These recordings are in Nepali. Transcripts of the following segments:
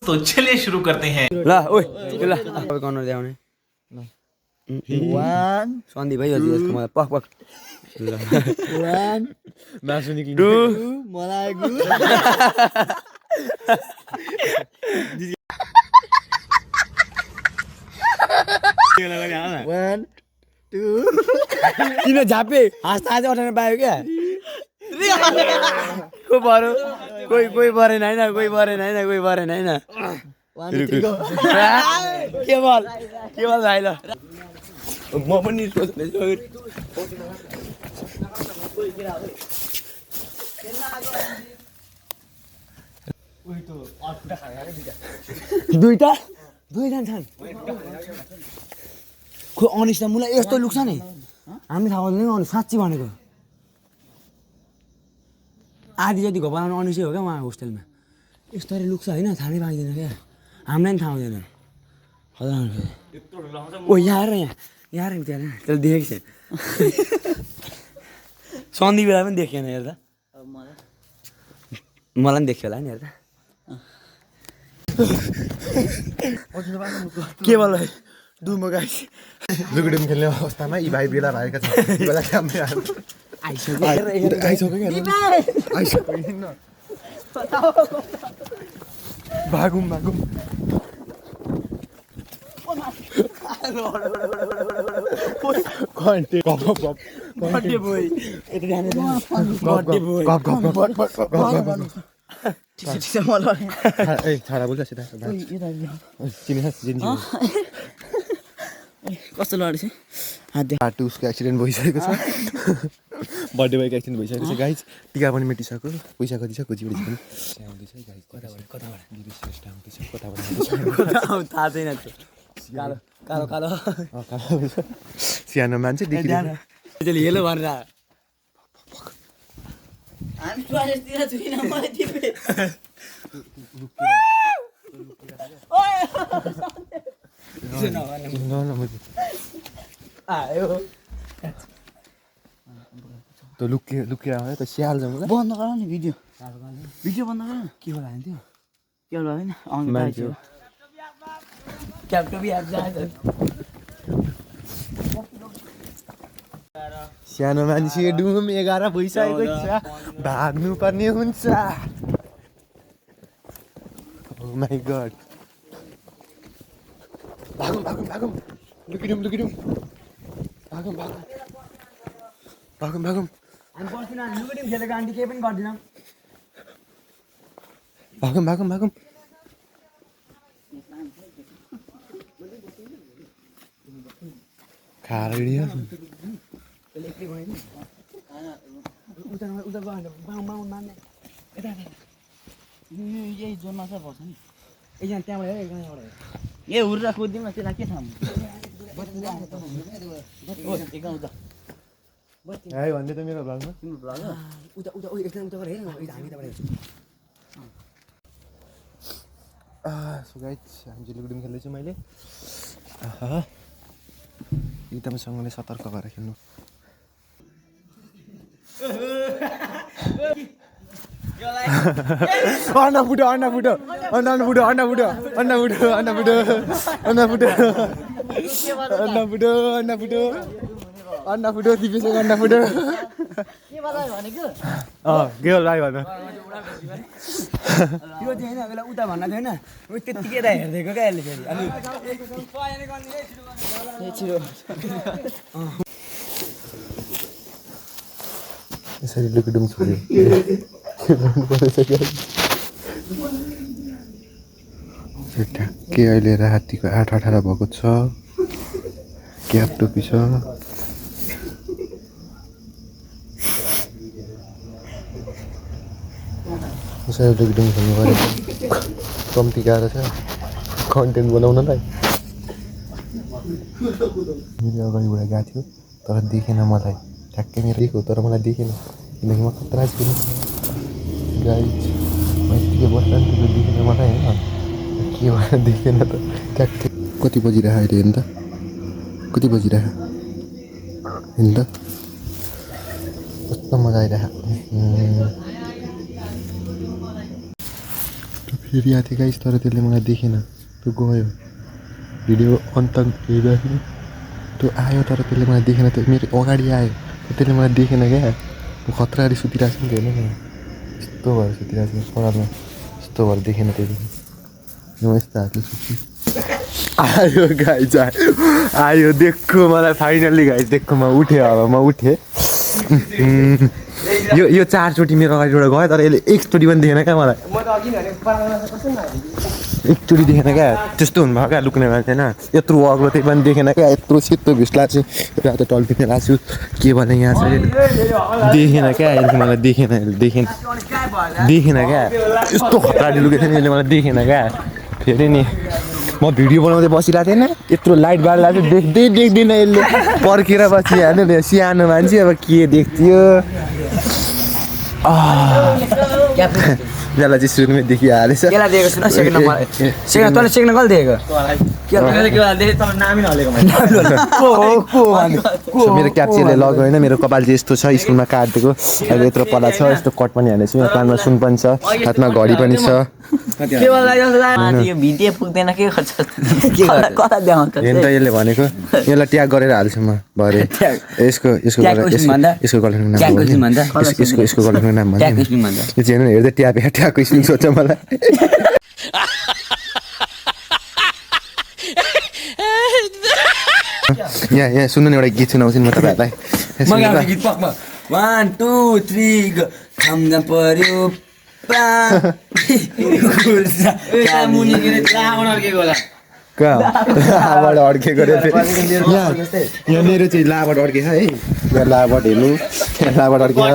तो चलिए शुरू करते हैं। ल ओइ ल अब गर्नु ल्याउने वान सन्धि भाइ हजुर यसको मलाई पक पक ल वान मासु निक्लिनु मलाई गु वान टू किन झापे हाँस्दा हाँस्दै उठाउन पायो क्या को पऱ्यो कोही परेन होइन कोही परेन होइन कोही परेन होइन वान थ्री गो के बल भाइ ल म पनि सोच्दैछु दुईटा छन् खो अनिस त मलाई यस्तो लुक्छ नि हामी थाहा हुँदैन अनि साँच्ची भनेको आधी जति घो बनाउनु अनिसै हो क्या उहाँ होस्टेलमा यस्तरी लुक्छ होइन थाहा नै पाइँदैन क्या हामीलाई पनि थाहा हुँदैन ओ यहाँ र यहाँ र त्यहाँ त्यसले देखेको छ सन्धि बेला पनि देखेन हेर्दा मलाई पनि देख्यो होला नि हेर्दा के भयो डुमो गाइस लुगुडुम खेल्ने अवस्थामा यी भाइ भेला भएका छन् बेला क्यामेरा आइसक्यो भागौँ छाडा बोल्छ सिधा कस्तो लडेछ हाट उसको एक्सिडेन्ट भइसकेको छ बर्थडे बोयको एक्सिडेन्ट भइसकेको छ गाइज टिका पनि मेटिसक्यो पैसा कति छ खोजी पनि आउँदैछ गाइज कताबाट थाहा छैन कालो कालो सानो मान्छे हेलो भनेर हामी टोयलेटतिर छुइन मलाई टिपे आयो त लुकेर आयो त स्याल जाउँ ल बन्द गर नि भिडियो बन्द गर के होला नि त्यो के होला हैन मान्छे हो क्याप्टो भी सानो मान्छे डुम 11 भइसकेको छ भाग्नु पर्ने हुन्छ ओ माय गॉड भागौँ लुकिडुम भागौँ हामी बस्दिन लुगुडिम खेलेको आन्टी केही पनि गर्दिनँ भागौँ खारियो यही जोनमा चाहिँ पर्छ नि एकजना त्यहाँबाट हेर एकजना यहाँबाट ए हुर्रा कुदिम न त्यसलाई के थाहा है भन्दै त मेरो भ्लगमा उता एकजना उता गरेर हेर न हामी यताबाट हेर्छौँ सो गाइस हामी लुगुडुम खेल्दैछु मैले एकदमसँगले सतर्क भएर खेल्नु अन्डा फुटो दिपेछ अन्डा फुटो के बतायो भनेको के हो भाइ भन्नु त्यो चाहिँ होइन बेला उता भन्न थियो होइन त्यत्तिकै त हेरिदिएको क्या यसले फेरि अनि यसरी लुकिडुम छोड्यो ठ्याक्कै अहिले रातिको 8:18 भएको छ क्याप टोपी छ यसरी लुकिडुम खेल्नु पऱ्यो कम्ती गाह्रो छ कन्टेन्ट बनाउनलाई मेरो अगाडिबाट गएको थियो तर देखेन मलाई ठ्याक्कै मेरो देखो तर मलाई देखेन किनकि म खतरा छु गाइज म यतिकै बस्दा देखेन मलाई होइन के भएर देखेन त ठ्याक्कै कति बजिरहेको अहिले हेर्नु त कति बजिरहेको हेर्नु त कस्तो मजा आइरहेको फेरि आएको थियो गाइस तर त्यसले मलाई देखेन त्यो गयो भिडियो अन्त हेरिरहेको त्यो आयो तर त्यसले मलाई देखेन त्यो मेरो अगाडि आयो त्यसले मलाई देखेन क्या म खतराले सुतिरहेको छु नि हेर्नु न यस्तो भएर सुतिरहेको छु परालमा यस्तो भएर देखेन त्यहाँदेखि म यस्तो हातले सुत्छु आयो गाइस आयो देखो मलाई फाइनल्ली गाइस देखो म उठेँ अब म उठेँ यो 4 चोटि मेरो अगाडिबाट गयो तर यसले एकचोटि पनि देखेन क्या मलाई एकचोटि देखेन क्या त्यस्तो हुनुभयो क्या लुक्ने मान्छे होइन यत्रो अग्लो त्यही पनि देखेन क्या यत्रो सेतो भिस्ला चाहिँ रातो टल्पिने लाग्छ के भने यहाँ चाहिँ देखेन क्या यसले मलाई देखेन क्या यस्तो खतराले लुकेको थियो नि यसले मलाई देखेन क्या फेरि नि म भिडियो बनाउँदै बसिरहेको थिएन यत्रो लाइट बाल्दा चाहिँ देख्दैन यसले पर्खेर पछि हाल्नु सानो मान्छे अब के देख्थ्यो त्यसलाई चाहिँ सुरुमै देखिहालेछ केलाई दिएको छैन सेकेन्ड नम्बर सेकेन्ड तँले सेकेन्ड कहिले दिएको मेरो क्याप्चरले लगायो होइन मेरो कपाल चाहिँ यस्तो छ स्कुलमा काटिदिएको अहिले यत्रो पला छ यस्तो कट पनि हालेको छु यहाँ कानमा सुन पनि छ हातमा घडी पनि छ भिडियो पुग्दैन के गर्छ कता देखाउँछ हेर्नु त यसले भनेको यसलाई ट्याग गरेर हाल्छु म भरे यसको गर्लफ्रेन्डको नाम भन्दा यो चाहिँ हेर्नु हेर्दै ट्यागको स्पिङ सोध्छ मलाई यहाँ सुन्नु न एउटा गीत सुनाउँछु नि म तपाईँहरूलाई 1 2 3 खाम्दा पर्यो लाबाट अड्केको रे यहाँ मेरो चाहिँ लाबाट अड्केछ है यहाँ लाबाट हेर्नु यहाँ लाबाट अड्केछ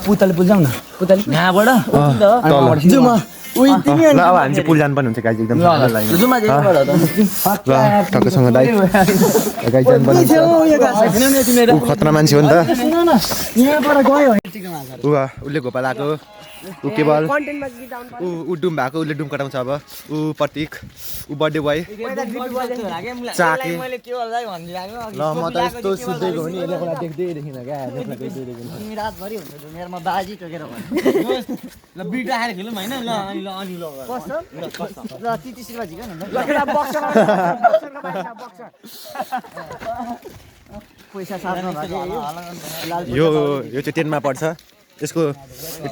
पुतली पुल्जाउँ न पुतली यहाँबाट ल अब हामी चाहिँ पुल जानु पनि हुन्छ गाइज एकदम ठक्कसँग दाइ गाइज जानु पनि ऊ खतरा मान्छे हो नि त उसले घोपा लगाएको ऊ केवल ऊ डुम भएको उसले डुम कटाउँछ अब ऊ प्रतीक ऊ बर्थडे बोय चाके ल म त यस्तो सुत्दैको हो नि यसले मलाई देख्दै देखिन क्या रातभरि हुन्छ मेरोमा बाजी टोकेर ल बिट राखेर खेलौँ होइन ल अनि ल तितिस रुपियाँ झिक न पैसा सार्नु यो चाहिँ 10 मा पढ्छ यसको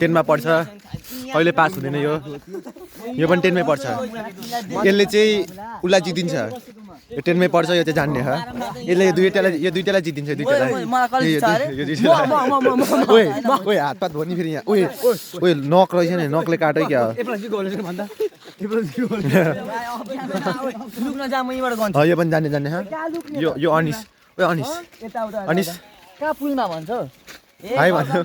10 मा पढ्छ कहिले पास हुँदैन यो पनि 10 मै पढ्छ यसले चाहिँ उसलाई जितिन्छ यो 10 मै पढ्छ यो चाहिँ जान्ने हो यसले यो दुईटालाई जितिन्छ ओए हातपात भयो नि फेरि यहाँ ओए नक रहेछ नि नकले काट्यो क्या यो पनि जान्ने यो अनिस अनिस कहाँ पुलमा भन्छ हाई भन्नु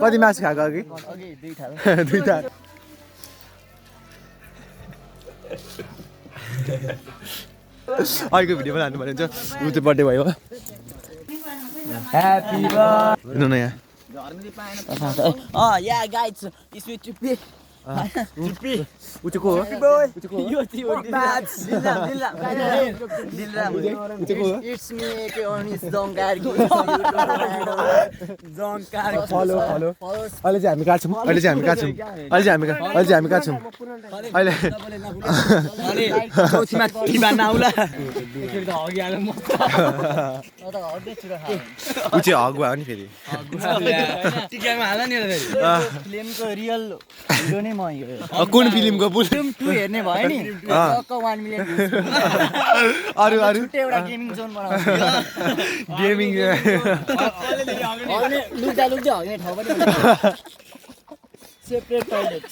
कति मासु खाएको अघि दुईटा अहिलेको भिडियो पनि हाल्नु पर्ने हुन्छ ऊ चाहिँ बर्थडे भयो ह्यापी बर्थडे हेर्नु न यहाँ या गाइस स्वीट चुप्पी ऊ चाहिँ को हो इट्स मी के अनिस जङ्कारकी फलो अहिले चाहिँ हामी कहाँ छौँ अहिले चाहिँ हामी कहाँ छौँ अहिले ऊ चाहिँ हगुवा हो नि फेरि फिल्मको रियल हिरो नै म यो कुन फिल्मको पुल हेर्ने भयो नि 1 मिलियन अरू एउटा गेमिङ जोन बनाउँछ गेमिङ लुक्दा हग्ने ठाउँ पनि सेपरेट टोइलेट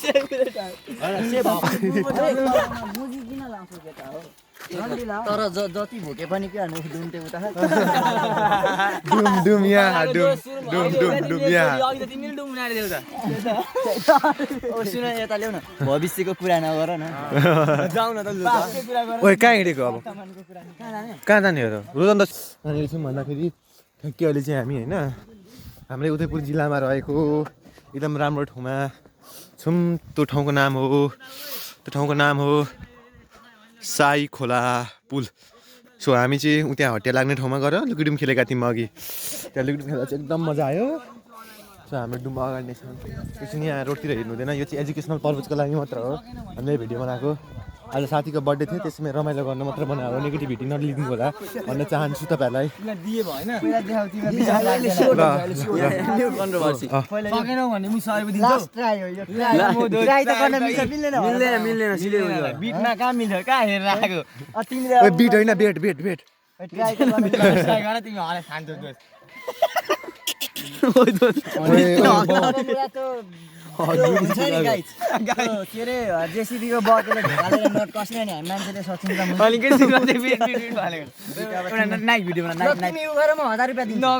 मुजी किन लाउँछ केटा हो तर जति भोके पनि के हाल्नु दुम्टे उता डुम डुम यहाँ डुम डुम डुम डुम यहाँ सुन यता ल्याउ न भविष्यको कुरा नगर न ओइ कहाँ हिँडेको अब कहाँ जाने हो र रोजन त यहाँनिर छौँ भन्दाखेरि ठ्याक्कै अहिले चाहिँ हामी होइन हाम्रै उदयपुर जिल्लामा रहेको एकदम राम्रो ठाउँमा छौँ। त्यो ठाउँको नाम हो साई खोला पुल। सो हामी चाहिँ त्यहाँ हटिया लाग्ने ठाउँमा गएर लुकिडुम खेलेका थियौँ अघि। त्यहाँ लुकिडुम खेल्दा चाहिँ एकदम मजा आयो। सो हाम्रो डुम्बा अगाडि नै छ। एकछिन यहाँ रोडतिर हेर्नु हुँदैन, यो चाहिँ एजुकेसनल पर्पजको लागि मात्र हो हामीले भिडियो बनाएको। आज साथीको बर्थडे थियो, त्यसमै रमाइलो गर्न मात्र बनाएको, नेगेटिभिटी नलिदिनु होला भन्न चाहन्छु तपाईँहरूलाई। बिट होइन बेट के अरे जेसिबीको बकेले ढोकालेर नट कस्ने नि मान्छेले सकिन्छ तिमी उ गरेर म 1000 रुपैयाँ दिन्छु।